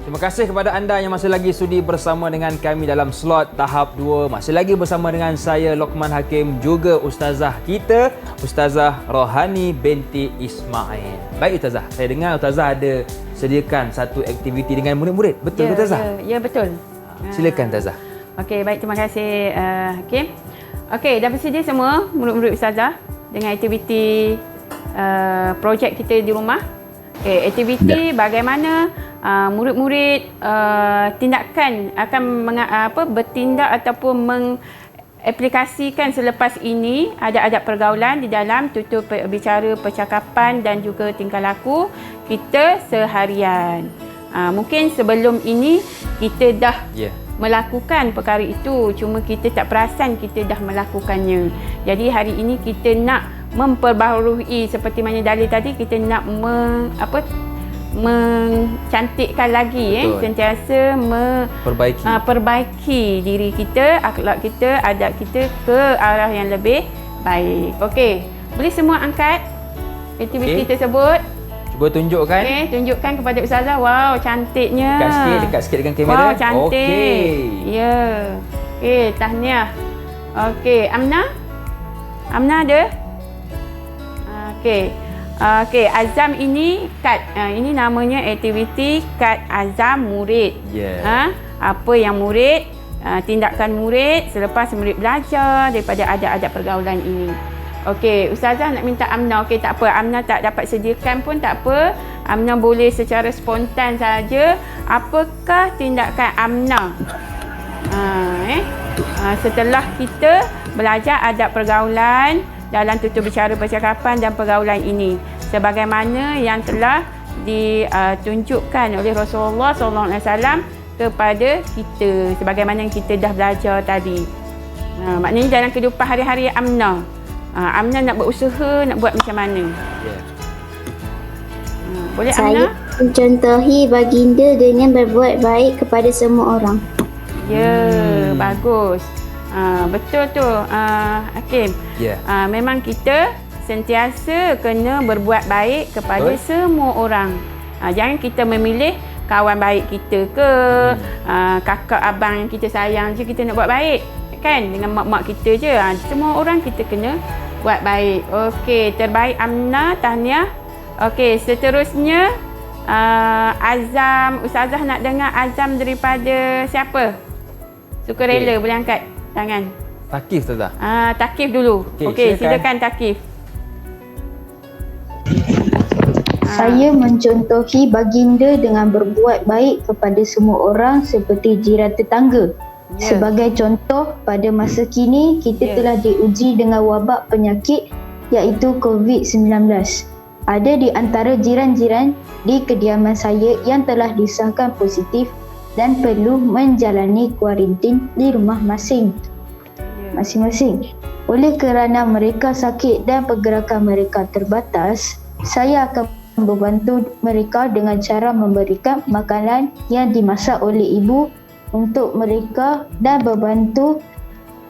Terima kasih kepada anda yang masih lagi sudi bersama dengan kami dalam slot tahap 2. Masih lagi bersama dengan saya Lokman Hakim, juga ustazah kita, Ustazah Rohani binti Ismail. Baik ustazah, saya dengar ustazah ada sediakan satu aktiviti dengan murid-murid. Betul ke ustazah? Ya, betul. Silakan ustazah. Okey, baik, terima kasih Hakim. Okey, dah bersedia semua murid-murid ustazah dengan aktiviti projek kita di rumah. Okey, aktiviti bagaimana murid-murid tindakan akan bertindak ataupun mengaplikasikan selepas ini adab-adab pergaulan di dalam tutur bicara, percakapan dan juga tingkah laku kita seharian. Mungkin sebelum ini kita dah melakukan perkara itu, cuma kita tak perasan kita dah melakukannya. Jadi hari ini kita nak memperbaharui seperti mana dalil tadi, kita nak mencantikkan lagi, sentiasa perbaiki diri kita, akhlak kita, adab kita ke arah yang lebih baik. Okey, boleh semua angkat aktiviti tersebut. Cuba tunjukkan. Okey, tunjukkan kepada ustazah. Wow, cantiknya. Dekat sikit dengan kamera. Wow, cantik. Okey. Ya. Okey, tahniah. Okey, Amna ada? Okey. Okey, azam ini kad. Ini namanya aktiviti kad azam murid. Apa yang murid, tindakan murid selepas murid belajar daripada adab-adab pergaulan ini. Okey, ustazah nak minta Amna. Okey, tak apa. Amna tak dapat sediakan pun tak apa. Amna boleh secara spontan saja. Apakah tindakan Amna? Setelah kita belajar adab pergaulan dalam tutur bicara, percakapan dan pergaulan ini, sebagaimana yang telah ditunjukkan oleh Rasulullah SAW kepada kita, sebagaimana yang kita dah belajar tadi. Maknanya dalam kehidupan hari-hari Amna, Amna nak berusaha nak buat macam mana? Boleh Amna? Saya mencontohi baginda dengan berbuat baik kepada semua orang. Ya, bagus. Betul tu, Hakim. Memang kita sentiasa kena berbuat baik kepada semua orang. Jangan kita memilih kawan baik kita ke, kakak abang yang kita sayang je kita nak buat baik. Kan? Dengan mak-mak kita je. Semua orang kita kena buat baik. Okey, terbaik Amna, tahniah. Okey, seterusnya azam. Ustazah nak dengar azam daripada siapa? Sukarela, boleh angkat tangan. Takif ustazah. Takif dulu. Okey, silakan Takif. Saya mencontohi baginda dengan berbuat baik kepada semua orang seperti jiran tetangga. Sebagai contoh, pada masa kini kita telah diuji dengan wabak penyakit iaitu COVID-19. Ada di antara jiran-jiran di kediaman saya yang telah disahkan positif dan perlu menjalani kuarantin di rumah masing-masing. Oleh kerana mereka sakit dan pergerakan mereka terbatas, saya akan membantu mereka dengan cara memberikan makanan yang dimasak oleh ibu untuk mereka dan membantu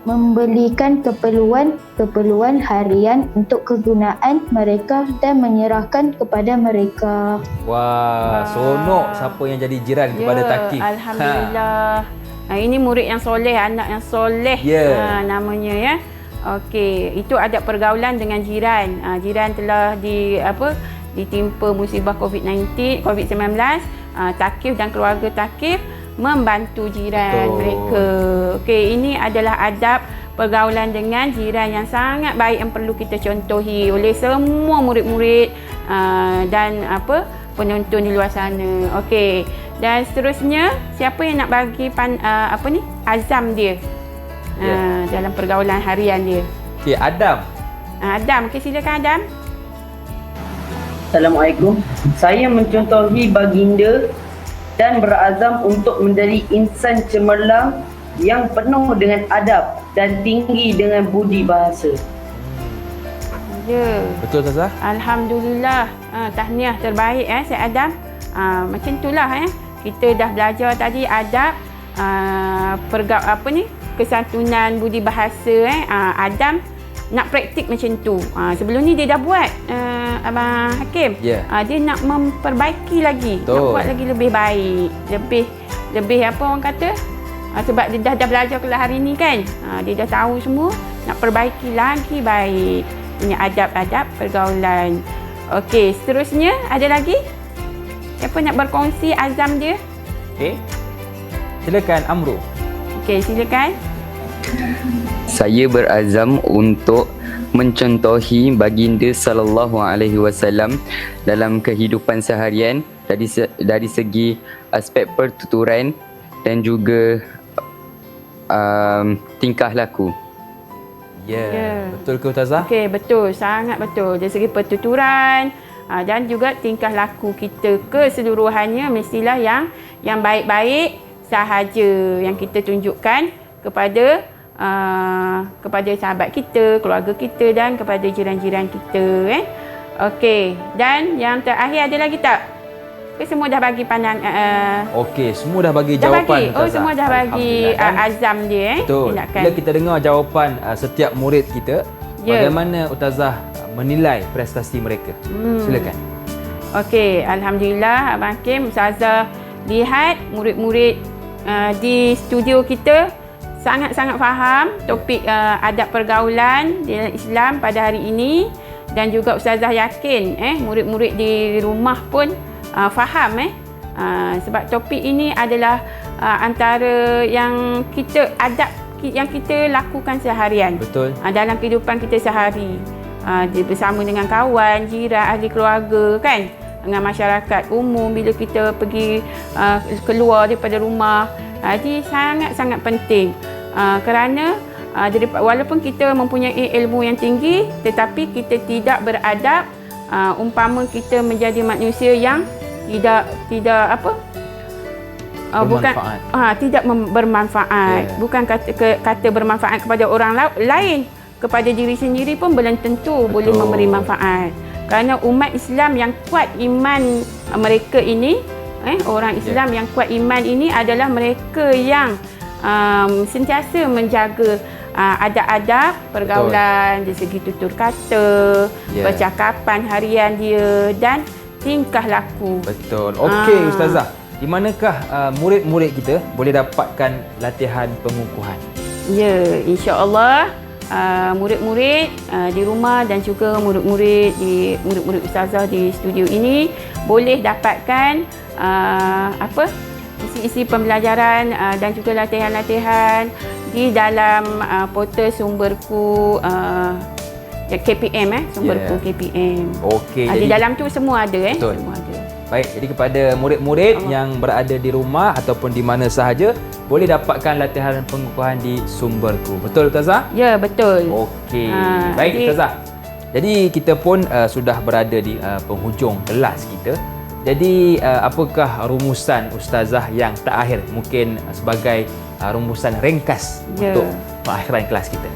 membelikan keperluan harian untuk kegunaan mereka dan menyerahkan kepada mereka. Wah, seronok siapa yang jadi jiran kepada Takif. Alhamdulillah. Ini murid yang soleh, anak yang soleh. Namanya ya. Okey, itu adab pergaulan dengan jiran. Jiran telah ditimpa musibah COVID-19. Takif dan keluarga Takif membantu jiran mereka. Okey, ini adalah adab pergaulan dengan jiran yang sangat baik yang perlu kita contohi oleh semua murid-murid dan penonton di luar sana. Okey. Dan seterusnya, siapa yang nak bagi azam dia dalam pergaulan harian dia? Okey, Adam. Adam, okey, silakan Adam. Assalamualaikum. Saya mencontohi baginda dan berazam untuk menjadi insan cemerlang yang penuh dengan adab dan tinggi dengan budi bahasa. Ya. Betul Ustazah? Alhamdulillah. Tahniah terbaik Syed Adam. Macam itulah kita dah belajar tadi adab kesantunan budi bahasa Adam nak praktik macam tu. Sebelum ni dia dah buat Abang Hakim. Dia nak memperbaiki lagi. Nak buat lagi lebih baik. Lebih apa orang kata? Sebab dia dah belajar kelas hari ni kan. Dia dah tahu semua. Nak perbaiki lagi baik. Punya adab-adab pergaulan. Okey, seterusnya ada lagi? Siapa nak berkongsi azam dia? Okey. Silakan Amru. Okey, silakan. Saya berazam untuk mencontohi baginda sallallahu alaihi wasallam dalam kehidupan seharian dari segi aspek pertuturan dan juga tingkah laku. Betul ke Ustazah? Okey, betul, sangat betul. Dari segi pertuturan dan juga tingkah laku kita keseluruhannya mestilah yang baik-baik sahaja yang kita tunjukkan kepada sahabat kita, keluarga kita dan kepada jiran-jiran kita. Okey, dan yang terakhir ada lagi tak? Semua dah bagi pandang. Okey, semua dah bagi jawapan. Bagi. Semua dah bagi azam dia. Betul. Bila kita dengar jawapan setiap murid kita, bagaimana Ustazah menilai prestasi mereka? Silakan. Okey, alhamdulillah Abang Hakim, Ustazah lihat murid-murid di studio kita sangat-sangat faham topik adab pergaulan dalam Islam pada hari ini, dan juga Ustazah yakin murid-murid di rumah pun faham sebab topik ini adalah antara yang kita adab yang kita lakukan seharian. Betul. Dalam kehidupan kita sehari. Bersama dengan kawan, jiran, ahli keluarga kan, dengan masyarakat umum bila kita pergi keluar daripada rumah. Jadi sangat-sangat penting kerana walaupun kita mempunyai ilmu yang tinggi tetapi kita tidak beradab, umpama kita menjadi manusia yang tidak bermanfaat. Bukan kata bermanfaat kepada orang lain, kepada diri sendiri pun belum tentu boleh memberi manfaat. Kerana umat Islam yang kuat iman mereka ini, orang Islam yang kuat iman ini adalah mereka yang sentiasa menjaga adab-adab pergaulan dari segi tutur kata, percakapan harian dia dan tingkah laku. Betul. Okey Ustazah, di manakah murid-murid kita boleh dapatkan latihan pengukuhan? Ya, insya-Allah murid-murid di rumah dan juga murid-murid Ustazah di studio ini boleh dapatkan isi-isi pembelajaran dan juga latihan-latihan di dalam portal sumberku KPM sumberku KPM. Okey. Di dalam tu semua ada betul. Semua ada. Baik, jadi kepada murid-murid yang berada di rumah ataupun di mana sahaja boleh dapatkan latihan pengukuhan di sumberku. Betul Ustazah? Ya, betul. Okey. Baik Ustazah. Jadi kita pun sudah berada di penghujung kelas kita. Jadi apakah rumusan Ustazah yang terakhir mungkin sebagai rumusan ringkas untuk pengakhiran kelas kita?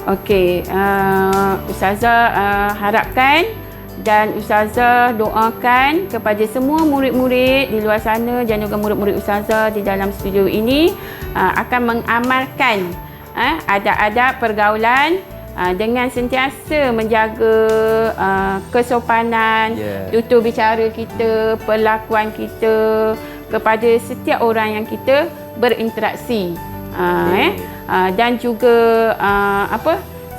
Okey, Ustazah harapkan dan Ustazah doakan kepada semua murid-murid di luar sana dan juga murid-murid Ustazah di dalam studio ini akan mengamalkan adab-adab pergaulan dengan sentiasa menjaga kesopanan, tutur bicara kita, perlakuan kita kepada setiap orang yang kita berinteraksi. Dan juga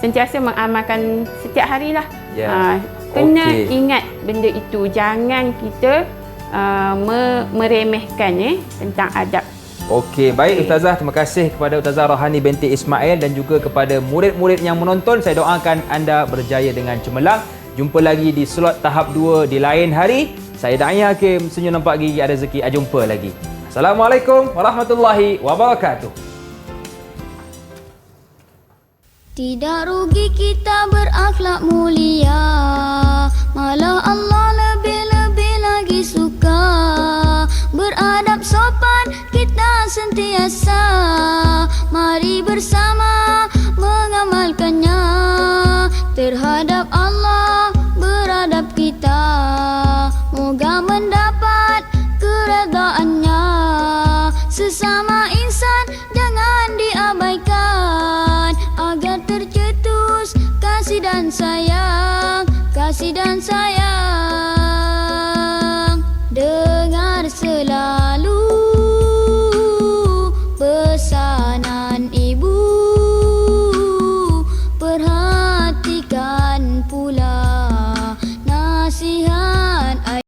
sentiasa mengamalkan setiap harilah. Kena ingat benda itu, jangan kita meremehkan tentang adab. Okey, baik Ustazah, terima kasih kepada Ustazah Rohani binti Ismail dan juga kepada murid-murid yang menonton. Saya doakan anda berjaya dengan cemerlang. Jumpa lagi di slot tahap 2 di lain hari. Saya Da'i Hakim, senyum nampak gigi ada rezeki. Jumpa lagi. Assalamualaikum warahmatullahi wabarakatuh. Tidak rugi kita berakhlak mulia, malah Allah lebih-lebih lagi suka. Beradab sopan kita sentiasa, mari bersama mengamalkannya. Terhadap Allah beradab kita, moga mendapat keredaannya. Sesama insan jangan diabaikan, agar tercetus kasih dan sayang, kasih dan sayang.